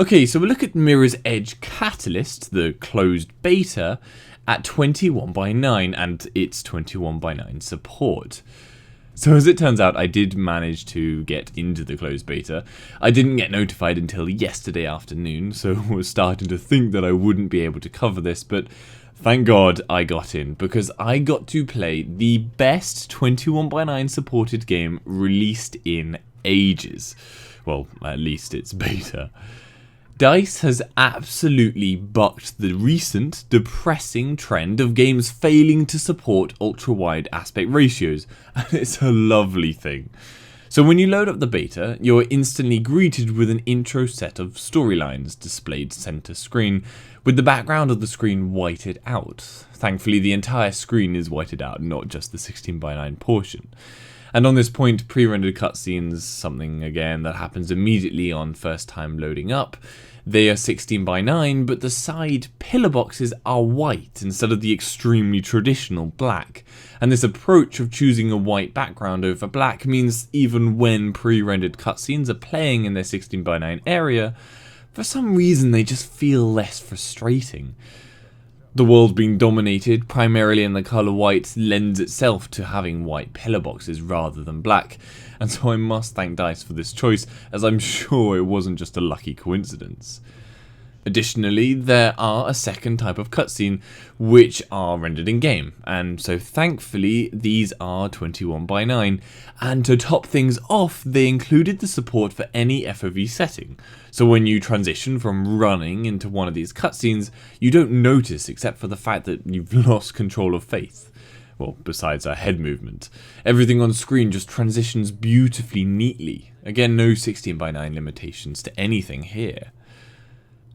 Okay, so we'll look at Mirror's Edge Catalyst, the closed beta, at 21:9 and its 21:9 support. So as it turns out, I did manage to get into the closed beta. I didn't get notified until yesterday afternoon, so I was starting to think that I wouldn't be able to cover this, but thank God I got in, because I got to play the best 21:9 supported game released in ages. Well, at least it's beta. DICE has absolutely bucked the recent, depressing trend of games failing to support ultra-wide aspect ratios, and it's a lovely thing. So when you load up the beta, you're instantly greeted with an intro set of storylines displayed center screen, with the background of the screen whited out. Thankfully, the entire screen is whited out, not just the 16:9 portion. And on this point, pre-rendered cutscenes, something again that happens immediately on first time loading up. They are 16:9, but the side pillar boxes are white instead of the extremely traditional black. And this approach of choosing a white background over black means even when pre-rendered cutscenes are playing in their 16:9 area, for some reason they just feel less frustrating. The world being dominated primarily in the colour white lends itself to having white pillar boxes rather than black, and so I must thank DICE for this choice, as I'm sure it wasn't just a lucky coincidence. Additionally, there are a second type of cutscene which are rendered in-game, and so thankfully these are 21:9, and to top things off, they included the support for any FOV setting. So when you transition from running into one of these cutscenes, you don't notice except for the fact that you've lost control of Faith. Well, besides our head movement. Everything on screen just transitions beautifully neatly. Again, no 16:9 limitations to anything here.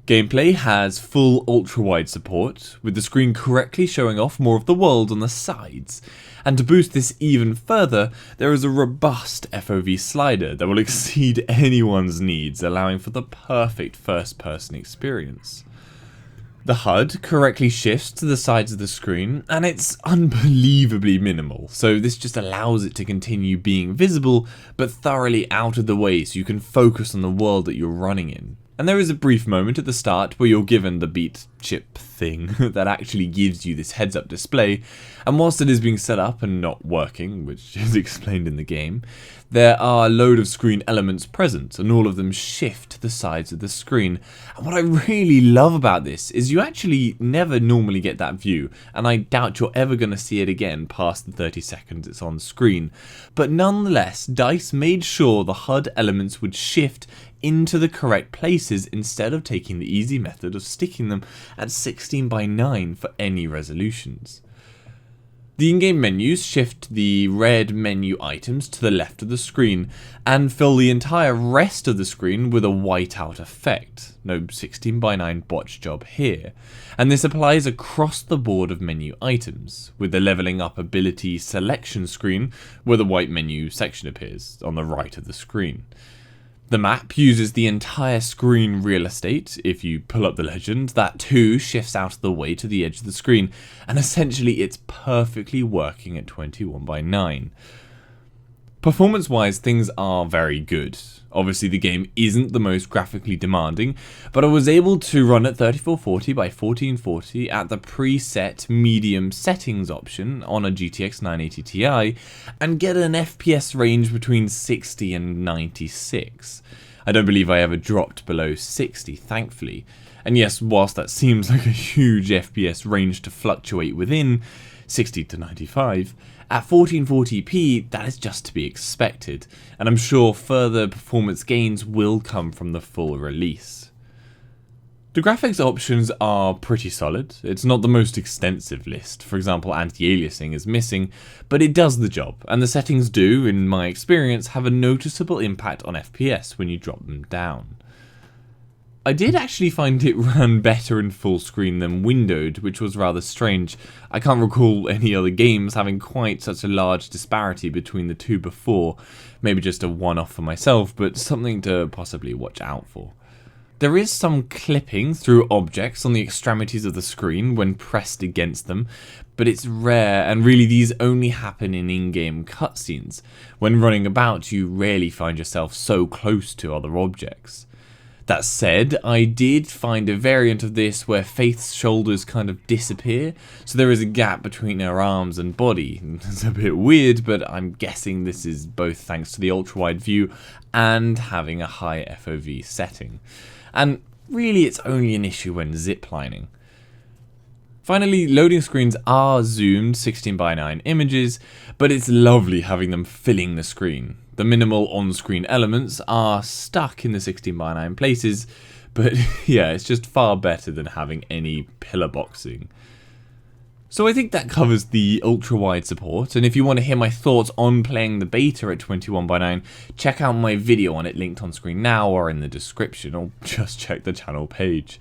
Gameplay has full ultra-wide support, with the screen correctly showing off more of the world on the sides. And to boost this even further, there is a robust FOV slider that will exceed anyone's needs, allowing for the perfect first-person experience. The HUD correctly shifts to the sides of the screen, and it's unbelievably minimal, so this just allows it to continue being visible, but thoroughly out of the way so you can focus on the world that you're running in. And there is a brief moment at the start where you're given the beat chip thing that actually gives you this heads up display, and whilst it is being set up and not working, which is explained in the game, there are a load of screen elements present and all of them shift to the sides of the screen. And what I really love about this is you actually never normally get that view, and I doubt you're ever going to see it again past the 30 seconds it's on screen. But nonetheless, DICE made sure the HUD elements would shift into the correct places instead of taking the easy method of sticking them at 16:9 for any resolutions. The in-game menus shift the red menu items to the left of the screen and fill the entire rest of the screen with a whiteout effect. No 16:9 botch job here. And this applies across the board of menu items, with the leveling up ability selection screen where the white menu section appears on the right of the screen. The map uses the entire screen real estate. If you pull up the legend, that too shifts out of the way to the edge of the screen, and essentially it's perfectly working at 21:9. Performance-wise, things are very good. Obviously the game isn't the most graphically demanding, but I was able to run at 3440 by 1440 at the preset medium settings option on a GTX 980 Ti and get an FPS range between 60 and 96. I don't believe I ever dropped below 60, thankfully. And yes, whilst that seems like a huge FPS range to fluctuate within, 60 to 95, at 1440p that is just to be expected, and I'm sure further performance gains will come from the full release. The graphics options are pretty solid. It's not the most extensive list, for example anti-aliasing is missing, but it does the job, and the settings do, in my experience, have a noticeable impact on FPS when you drop them down. I did actually find it ran better in full screen than windowed, which was rather strange. I can't recall any other games having quite such a large disparity between the two before. Maybe just a one-off for myself, but something to possibly watch out for. There is some clipping through objects on the extremities of the screen when pressed against them, but it's rare, and really these only happen in in-game cutscenes. When running about, you rarely find yourself so close to other objects. That said, I did find a variant of this where Faith's shoulders kind of disappear, so there is a gap between her arms and body. It's a bit weird, but I'm guessing this is both thanks to the ultra-wide view and having a high FOV setting. And really it's only an issue when ziplining. Finally, loading screens are zoomed 16:9 images, but it's lovely having them filling the screen. The minimal on-screen elements are stuck in the 16:9 places, but yeah, it's just far better than having any pillar boxing. So I think that covers the ultra-wide support, and if you want to hear my thoughts on playing the beta at 21:9, check out my video on it linked on screen now or in the description, or just check the channel page.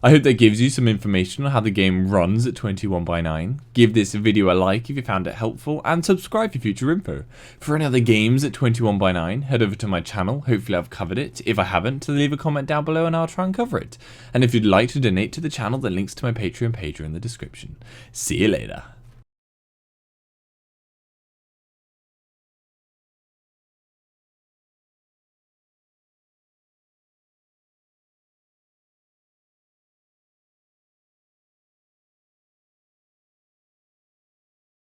I hope that gives you some information on how the game runs at 21:9. Give this video a like if you found it helpful, and subscribe for future info. For any other games at 21:9, head over to my channel, hopefully I've covered it. If I haven't, leave a comment down below and I'll try and cover it. And if you'd like to donate to the channel, the links to my Patreon page are in the description. See you later.